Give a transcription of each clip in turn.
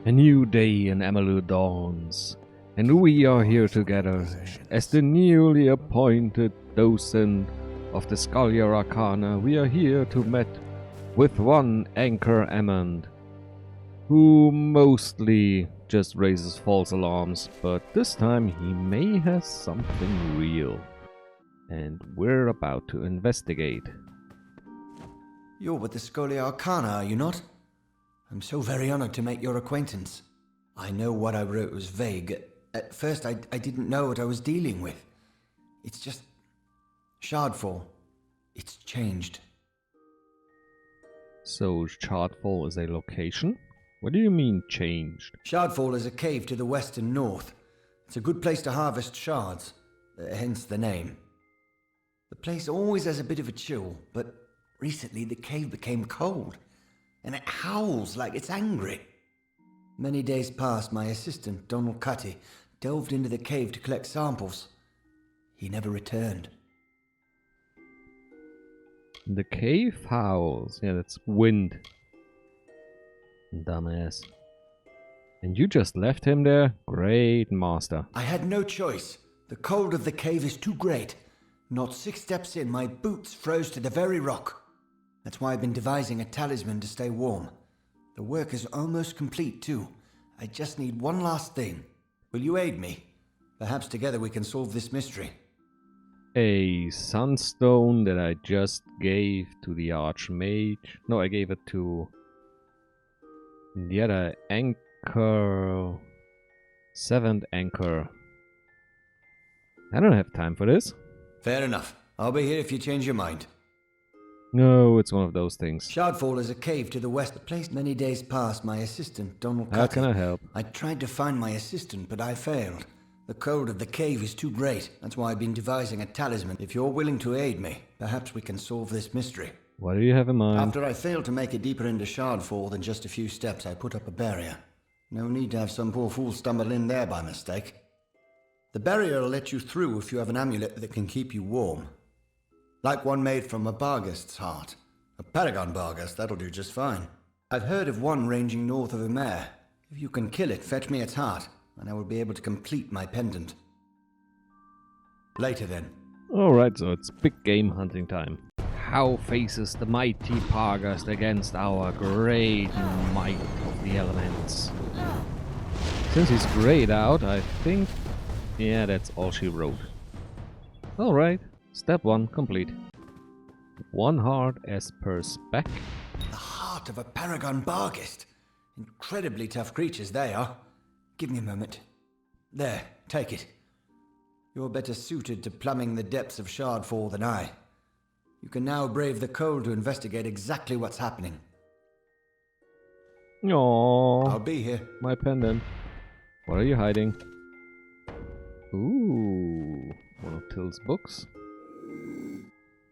A new day in Amalur dawns, and we are here together as the newly appointed docent of the Scholar Arcana. We are here to meet with one Anchor Amand, who mostly just raises false alarms, but this time he may have something real, and we're about to investigate. You're with the Scholar Arcana, are you not? I'm so very honored to make your acquaintance. I know what I wrote was vague. At first, I didn't know what I was dealing with. It's just... Shardfall. It's changed. So, Shardfall is a location? What do you mean, changed? Shardfall is a cave to the west and north. It's a good place to harvest shards, hence the name. The place always has a bit of a chill, but recently the cave became cold. And it howls like it's angry. Many days past, my assistant, Donald Cutty, delved into the cave to collect samples. He never returned. The cave howls. Yeah, that's wind. Dumbass. And you just left him there? Great master. I had no choice. The cold of the cave is too great. Not 6 steps in, my boots froze to the very rock. That's why I've been devising a talisman to stay warm. The work is almost complete, too. I just need one last thing. Will you aid me? Perhaps together we can solve this mystery. A sunstone that I just gave to the Archmage. No, I gave it to the other anchor. 7th anchor. I don't have time for this. Fair enough. I'll be here if you change your mind. No, it's one of those things. Shardfall is a cave to the west. The place many days past, my assistant, Donald Cutty. How can I help? I tried to find my assistant, but I failed. The cold of the cave is too great. That's why I've been devising a talisman. If you're willing to aid me, perhaps we can solve this mystery. What do you have in mind? After I failed to make it deeper into Shardfall than just a few steps, I put up a barrier. No need to have some poor fool stumble in there by mistake. The barrier will let you through if you have an amulet that can keep you warm. Like one made from a Barghest's heart. A Paragon Barghest, that'll do just fine. I've heard of one ranging north of Embark. If you can kill it, fetch me its heart, and I will be able to complete my pendant. Later then. Alright, so it's big game hunting time. How faces the mighty Barghest against our great might of the elements? Since he's grayed out, I think... Yeah, that's all she wrote. Alright. Step 1 complete. 1 heart as per spec. The heart of a Paragon Barghest. Incredibly tough creatures they are. Give me a moment. There, take it. You're better suited to plumbing the depths of Shardfall than I. You can now brave the cold to investigate exactly what's happening. Aww. I'll be here. My pendant. What are you hiding? Ooh, one of Till's books.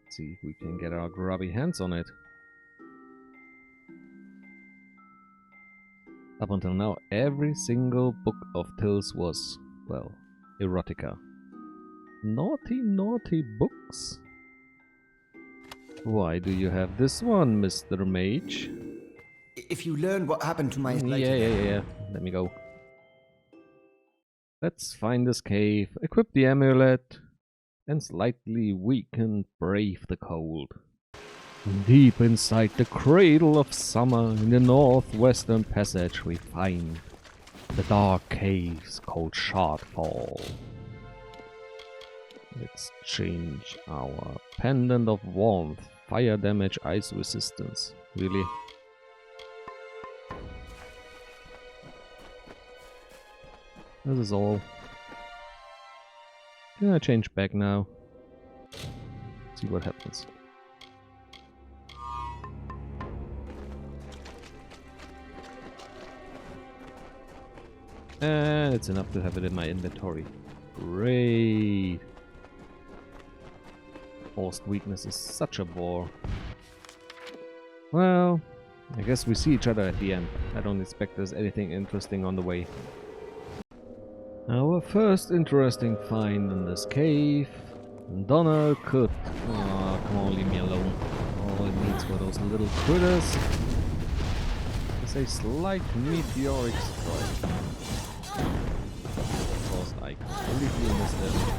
Let's see if we can get our grubby hands on it. Up until now, every single book of Till's was, well, erotica. Naughty, naughty books. Why do you have this one, Mr. Mage? If you learn what happened to my... Yeah. Let me go. Let's find this cave, equip the amulet, and slightly weakened brave the cold. Deep inside the cradle of summer in the northwestern passage we find the dark caves called Shardfall. Let's change our pendant of warmth, fire damage, ice resistance. Really? This is all. Can I change back now? See what happens. And it's enough to have it in my inventory. Great. Forced weakness is such a bore. Well, I guess we see each other at the end. I don't expect there's anything interesting on the way. Our first interesting find in this cave. Donald could. Oh, come on, leave me alone. All it needs were those little critters. There's a slight meteoric strike. Of course, I completely understand.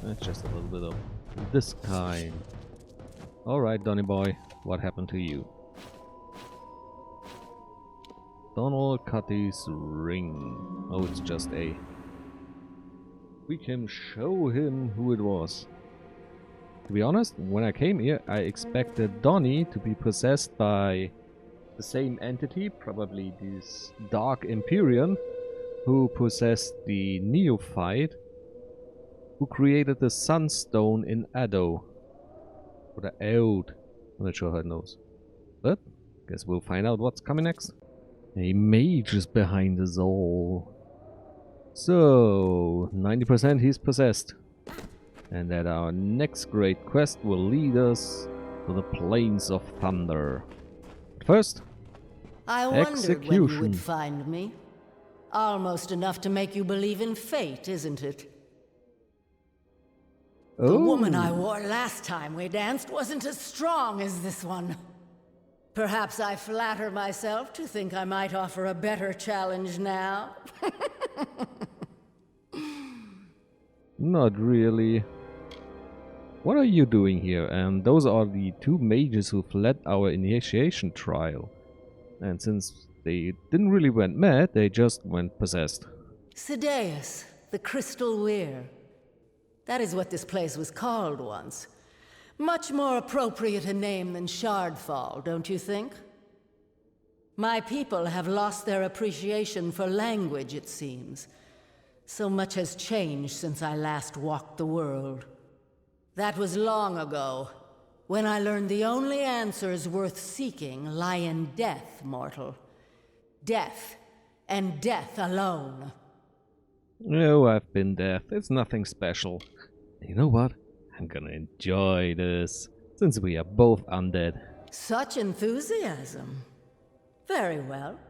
That's just a little bit of this kind. Alright, Donny boy, what happened to you? Donald Cutty's ring. Oh, it's just a... We can show him who it was. To be honest, when I came here, I expected Donny to be possessed by the same entity, probably this Dark Empyrean, who possessed the Neophyte, who created the Sunstone in Addo. Or the Eod. I'm not sure how it knows. But, guess we'll find out what's coming next. A mage is behind us all. So, 90% he's possessed. And that our next great quest will lead us to the Plains of Thunder. But first, I wondered execution. when you would find me. Almost enough to make you believe in fate, isn't it? Oh. The woman I wore last time we danced wasn't as strong as this one. Perhaps I flatter myself to think I might offer a better challenge now. Not really. What are you doing here? And those are the two mages who fled our initiation trial. And since they didn't really went mad, they just went possessed. Sideus, the Crystal Weir. That is what this place was called once. Much more appropriate a name than Shardfall, don't you think? My people have lost their appreciation for language, it seems. So much has changed since I last walked the world. That was long ago, when I learned the only answers worth seeking lie in death, mortal. Death, and death alone. Oh, I've been deaf. It's nothing special. You know what? I'm gonna enjoy this, since we are both undead. Such enthusiasm. Very well.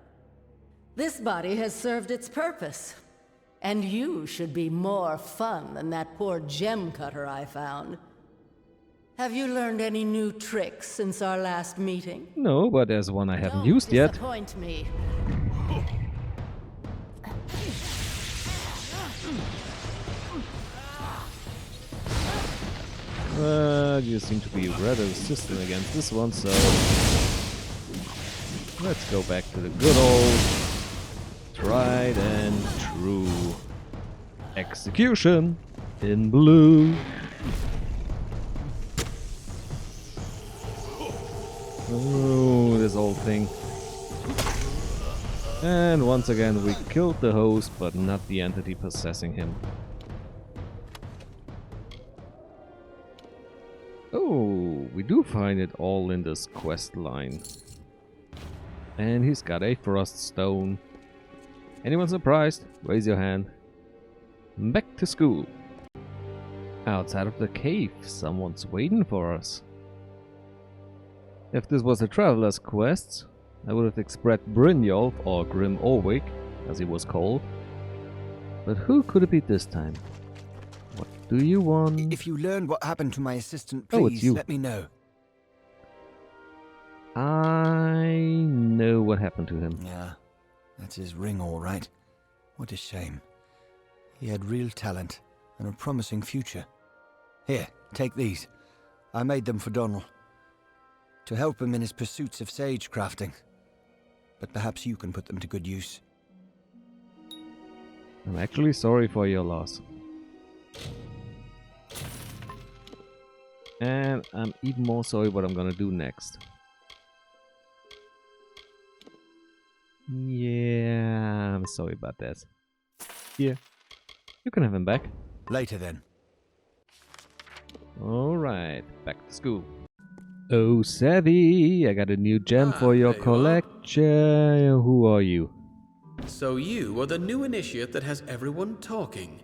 This body has served its purpose. And you should be more fun than that poor gem cutter I found. Have you learned any new tricks since our last meeting? No, but there's one I haven't Don't used yet. disappoint me. You seem to be rather resistant against this one, so let's go back to the good old tried and true execution in blue. Oh, this old thing. And once again we killed the host, but not the entity possessing him. Oh, we do find it all in this quest line. And he's got a frost stone. Anyone surprised? Raise your hand. Back to school. Outside of the cave, someone's waiting for us. If this was a traveler's quest, I would have expected Brynjolf or Grim Orwick, as he was called. But who could it be this time? What do you want? If you learned what happened to my assistant, Oh, it's please you. let me know. I know what happened to him. Yeah, that's his ring all right. What a shame. He had real talent and a promising future. Here, take these. I made them for Donald. To help him in his pursuits of sage crafting. But perhaps you can put them to good use. I'm actually sorry for your loss. And I'm even more sorry what I'm gonna do next. Yeah, I'm sorry about that. Here, you can have him back. Later then. Alright, back to school. Oh, Savvy, I got a new gem for your there you are. collection. Who are you? So you are the new initiate that has everyone talking.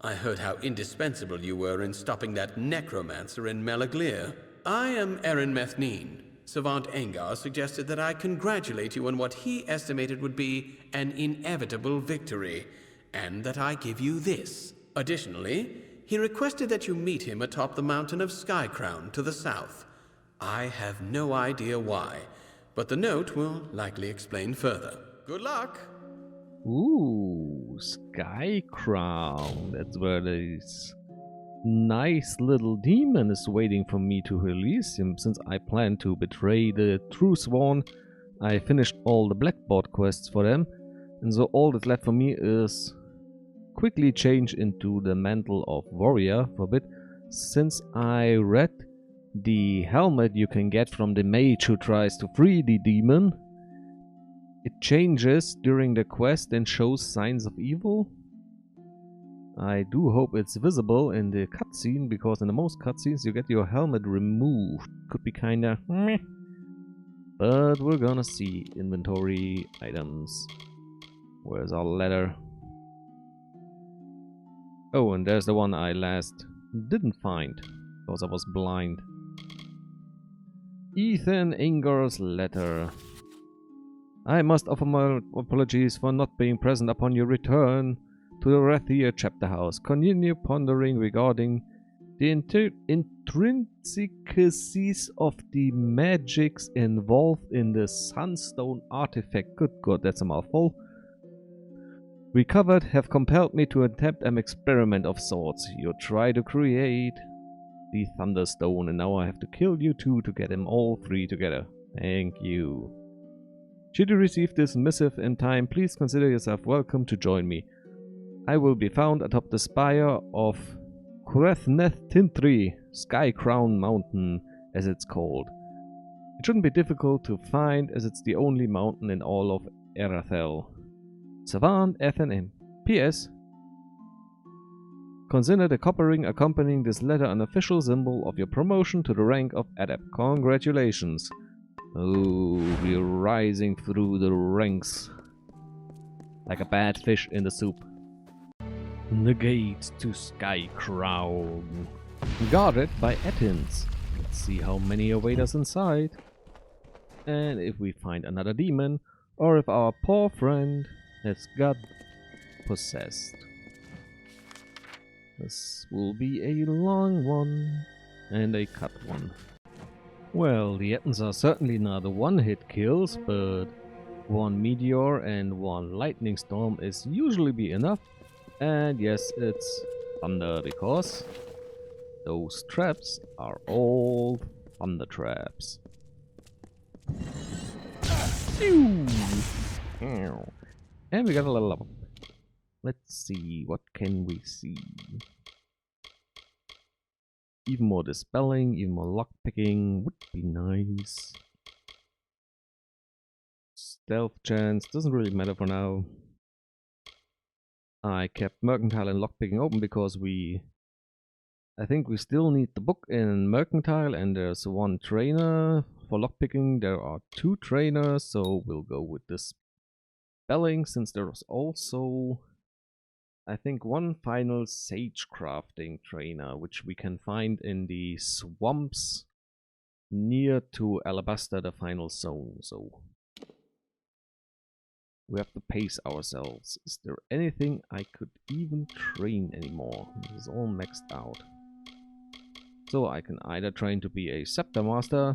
I heard how indispensable you were in stopping that necromancer in Melaglir. I am Erin Methneen. Savant Engar suggested that I congratulate you on what he estimated would be an inevitable victory, and that I give you this. Additionally, he requested that you meet him atop the mountain of Skycrown to the south. I have no idea why, but the note will likely explain further. Good luck! Ooh, Sky Crown. That's where this nice little demon is waiting for me to release him. Since I plan to betray the True Sworn, I finished all the Blackboard quests for them. And so all that's left for me is quickly change into the Mantle of Warrior for a bit. Since I read the helmet you can get from the mage who tries to free the demon, it changes during the quest and shows signs of evil. I do hope it's visible in the cutscene, because in the most cutscenes you get your helmet removed. Could be kinda meh. But we're gonna see. Inventory, items. Where's our letter? Oh, and there's the one I last didn't find, because I was blind. Ethan Inger's letter. I must offer my apologies for not being present upon your return to the Rathia chapter house. Continue pondering regarding the intrinsicies of the magics involved in the Sunstone artifact. Good God, that's a mouthful. Recovered have compelled me to attempt an experiment of sorts. You try to create the Thunderstone, and now I have to kill you two to get them all three together. Thank you. Should you receive this missive in time, please consider yourself welcome to join me. I will be found atop the spire of Kurethneth Tintri, Sky Crown Mountain, as it's called. It shouldn't be difficult to find, as it's the only mountain in all of Erathel. Savant FNM. P.S. Consider the copper ring accompanying this letter an official symbol of your promotion to the rank of Adept. Congratulations. Oh, we're rising through the ranks like a bad fish in the soup. The gate to Sky Crown, guarded by Attins. Let's see how many await us inside, and if we find another demon, or if our poor friend has got possessed. This will be a long one, and a cut one. Well, the Attins are certainly not the one-hit kills, but one meteor and one lightning storm is usually be enough. And yes, it's thunder, because those traps are all thunder traps. And we got a level up. Let's see, what can we see? Even more dispelling, even more lockpicking would be nice. Stealth chance doesn't really matter for now. I kept Mercantile and lockpicking open because I think we still need the book in Mercantile, and there's one trainer. For lockpicking there are 2 trainers, so we'll go with this spelling, since there's also, I think, one final sage crafting trainer, which we can find in the swamps near to Alabaster, the final zone. So we have to pace ourselves. Is there anything I could even train anymore? This is all maxed out. So I can either train to be a Scepter Master,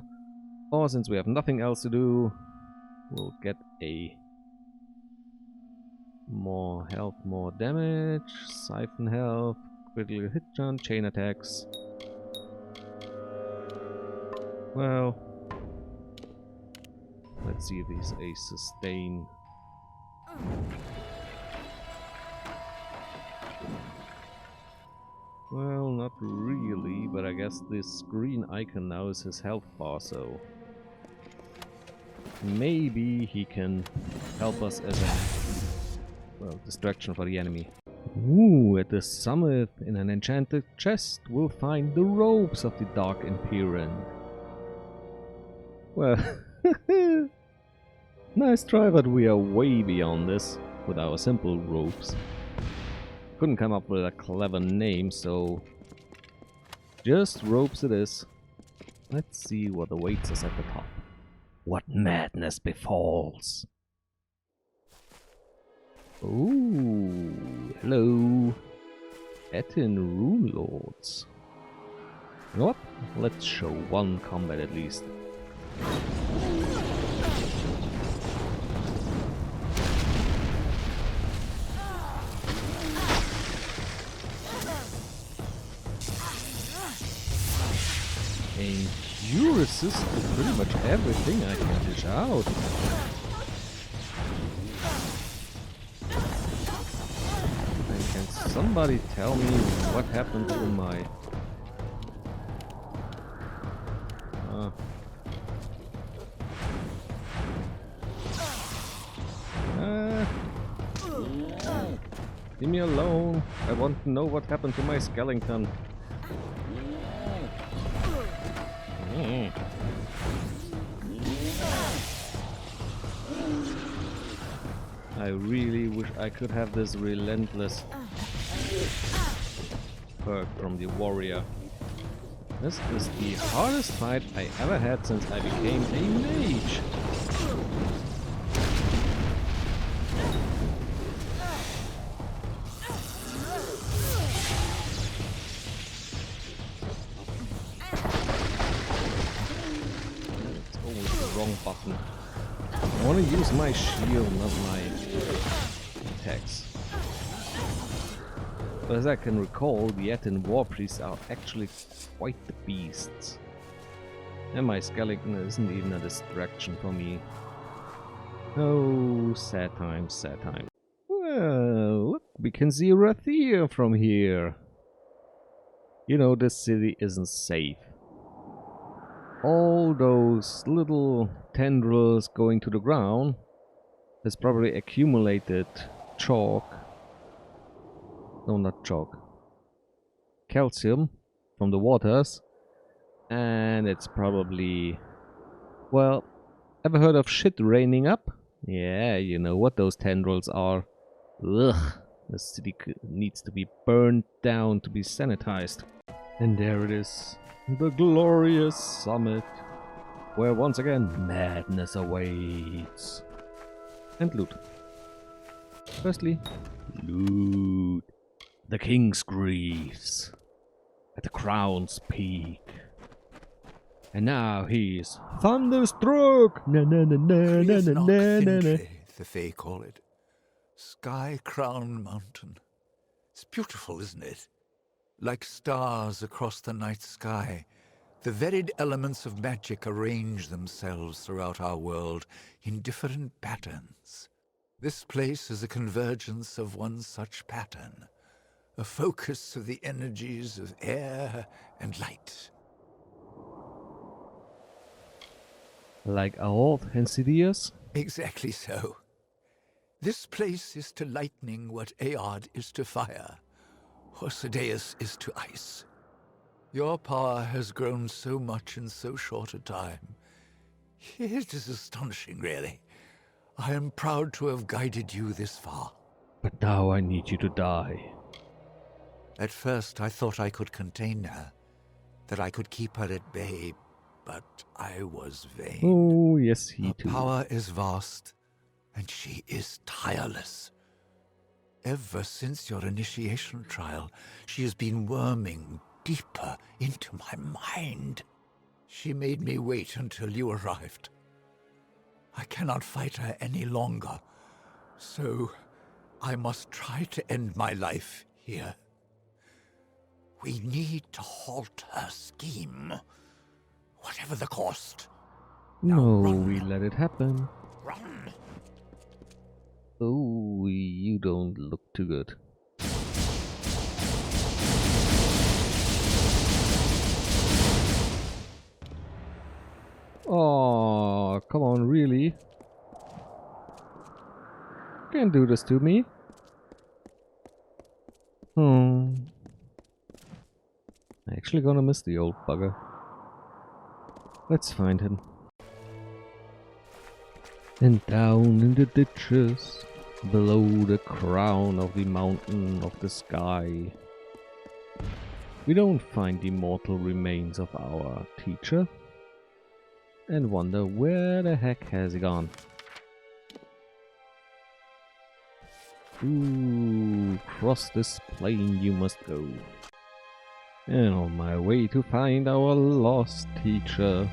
or since we have nothing else to do, we'll get a more health, more damage, siphon health, critical hit chance, chain attacks. Well, let's see if he's a sustain. Well, not really, but I guess this green icon now is his health bar, so maybe he can help us as a, well, distraction for the enemy. Ooh, at the summit in an enchanted chest we'll find the robes of the Dark Imperium. Well, nice try, but we are way beyond this with our simple robes. Couldn't come up with a clever name, so just robes it is. Let's see what awaits us at the top. What madness befalls? Ooh, hello. Etin Rune Lords. You know what? Let's show one combat at least. this is pretty much everything I can dish out. And can somebody tell me what happened to my... Leave me alone. I want to know what happened to my skeleton. I really wish I could have this relentless perk from the warrior. This is the hardest fight I ever had since I became a mage. Button. I want to use my shield, not my attacks. But as I can recall, the Aten war priests are actually quite the beasts. And my skeleton isn't even a distraction for me. Oh, sad times, sad times. Well, look, we can see Rathir from here. You know, this city isn't safe. All those little tendrils going to the ground has probably accumulated chalk. No, not chalk. Calcium from the waters. And it's probably... Well, ever heard of shit raining up? Yeah, you know what those tendrils are. Ugh, the city needs to be burned down to be sanitized. And there it is. The glorious summit, where once again madness awaits. And loot. Firstly, loot. The king's griefs at the crown's peak. And now he's thunderstruck. Na na na na na na na na na. The Fae call it. Sky-crowned mountain. It's beautiful, isn't it? Like stars across the night sky, the varied elements of magic arrange themselves throughout our world in different patterns. This place is a convergence of one such pattern, a focus of the energies of air and light. Like Aoth and Sidious? Exactly so. This place is to lightning what Aod is to fire, or Sadeus is to ice. Your power has grown so much in so short a time. It is astonishing, really. I am proud to have guided you this far. But now I need you to die. At first I thought I could contain her, that I could keep her at bay, but I was vain. Oh, yes, he Her too. power is vast, and she is tireless. Ever since your initiation trial, she has been worming deeper into my mind. She made me wait until you arrived. I cannot fight her any longer, so I must try to end my life here. We need to halt her scheme, whatever the cost. No, run. we let it happen. Run! Oh, you don't look too good. Oh, come on, really? Can't do this to me. I'm actually gonna miss the old bugger. Let's find him. And down in the ditches, below the crown of the mountain of the sky, we don't find the mortal remains of our teacher, and wonder where the heck has he gone. Ooh, cross this plain you must go. And on my way to find our lost teacher,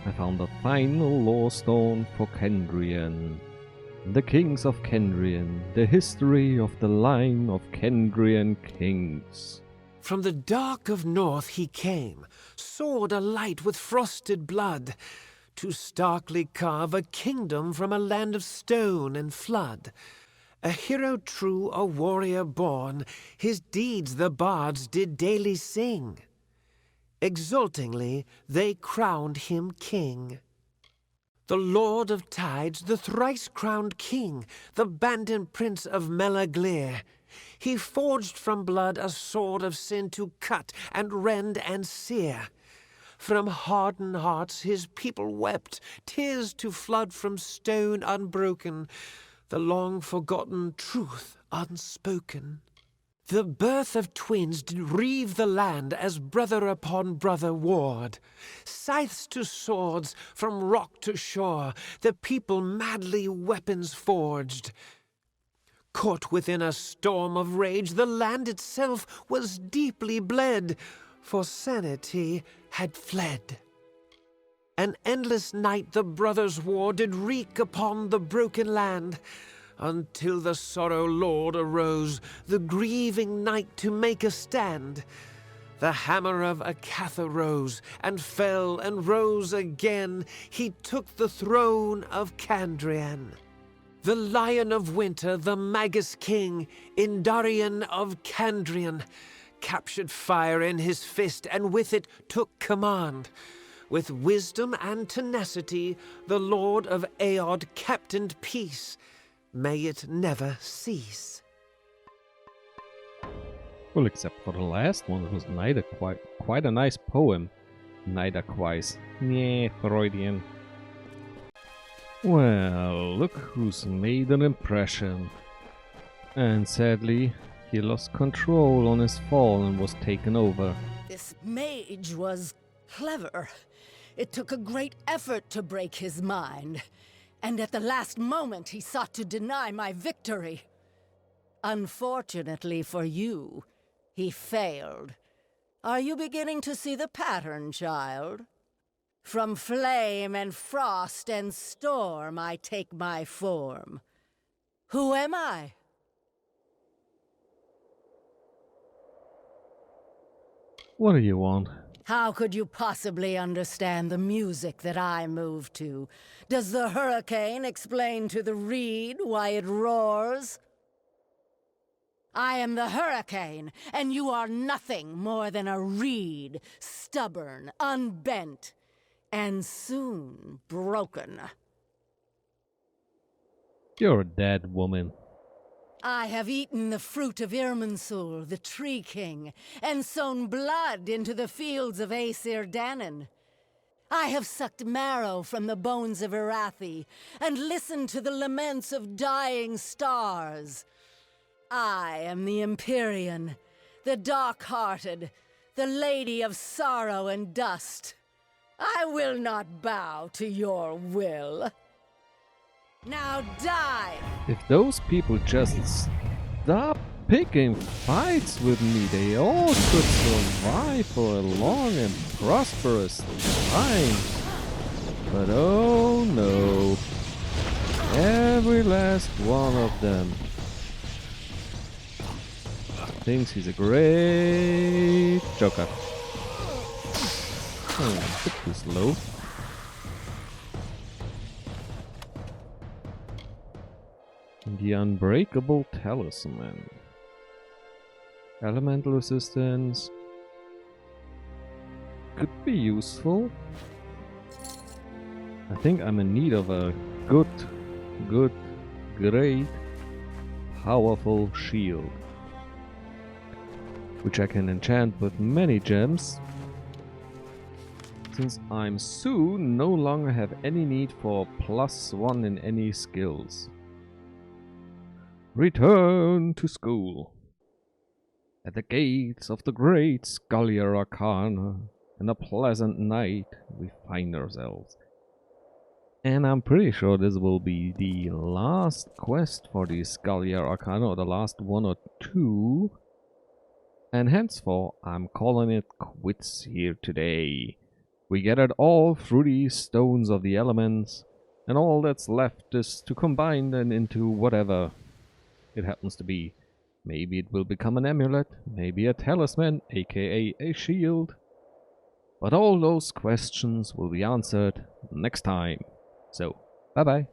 I found the final lore stone for Kendrian. The kings of Kendrian, the history of the line of Kendrian kings. From the dark of north he came, sword alight with frosted blood, to starkly carve a kingdom from a land of stone and flood. A hero true, a warrior born, his deeds the bards did daily sing. Exultingly they crowned him king. The Lord of Tides, the thrice-crowned king, the bandit prince of Melaglir. He forged from blood a sword of sin to cut and rend and sear. From hardened hearts his people wept, tears to flood from stone unbroken, the long-forgotten truth unspoken. The birth of twins did reave the land as brother upon brother warred. Scythes to swords, from rock to shore, the people madly weapons forged. Caught within a storm of rage, the land itself was deeply bled, for sanity had fled. An endless night the brothers' war did wreak upon the broken land, until the sorrow lord arose, the grieving night to make a stand. The hammer of Akatha rose, and fell and rose again. He took the throne of Kandrian. The Lion of Winter, the Magus King, Indarian of Kandrian, captured fire in his fist and with it took command. With wisdom and tenacity, the Lord of Aod captained peace. May it never cease. Well, except for the last one, it was neither quite a nice poem. Neither quite. Yeah, Freudian. Well, look who's made an impression. And sadly, he lost control on his fall and was taken over. This mage was clever. It took a great effort to break his mind. And at the last moment he sought to deny my victory. Unfortunately for you, he failed. Are you beginning to see the pattern, child? From flame and frost and storm I take my form. Who am I? What do you want? How could you possibly understand the music that I move to? Does the hurricane explain to the reed why it roars? I am the hurricane, and you are nothing more than a reed, stubborn, unbent, and soon broken. You're a dead woman. I have eaten the fruit of Irminsul, the Tree King, and sown blood into the fields of Aesir Danon. I have sucked marrow from the bones of Irathi, and listened to the laments of dying stars. I am the Empyrean, the dark-hearted, the Lady of Sorrow and Dust. I will not bow to your will. Now die! If those people just stop picking fights with me, they all could survive for a long and prosperous time. But oh no, every last one of them thinks he's a great joker. Oh, a bit too slow. The Unbreakable Talisman. Elemental resistance could be useful. I think I'm in need of a great, powerful shield, which I can enchant with many gems, since I'm soon no longer have any need for +1 in any skills. Return to school. At the gates of the great Scalia Arcana, in a pleasant night, we find ourselves. And I'm pretty sure this will be the last quest for the Scalia Arcana, or the last one or two. And henceforth, I'm calling it quits here today. We gathered all through the stones of the elements, and all that's left is to combine them into whatever it happens to be. Maybe it will become an amulet, maybe a talisman, aka a shield. But all those questions will be answered next time. So, bye bye.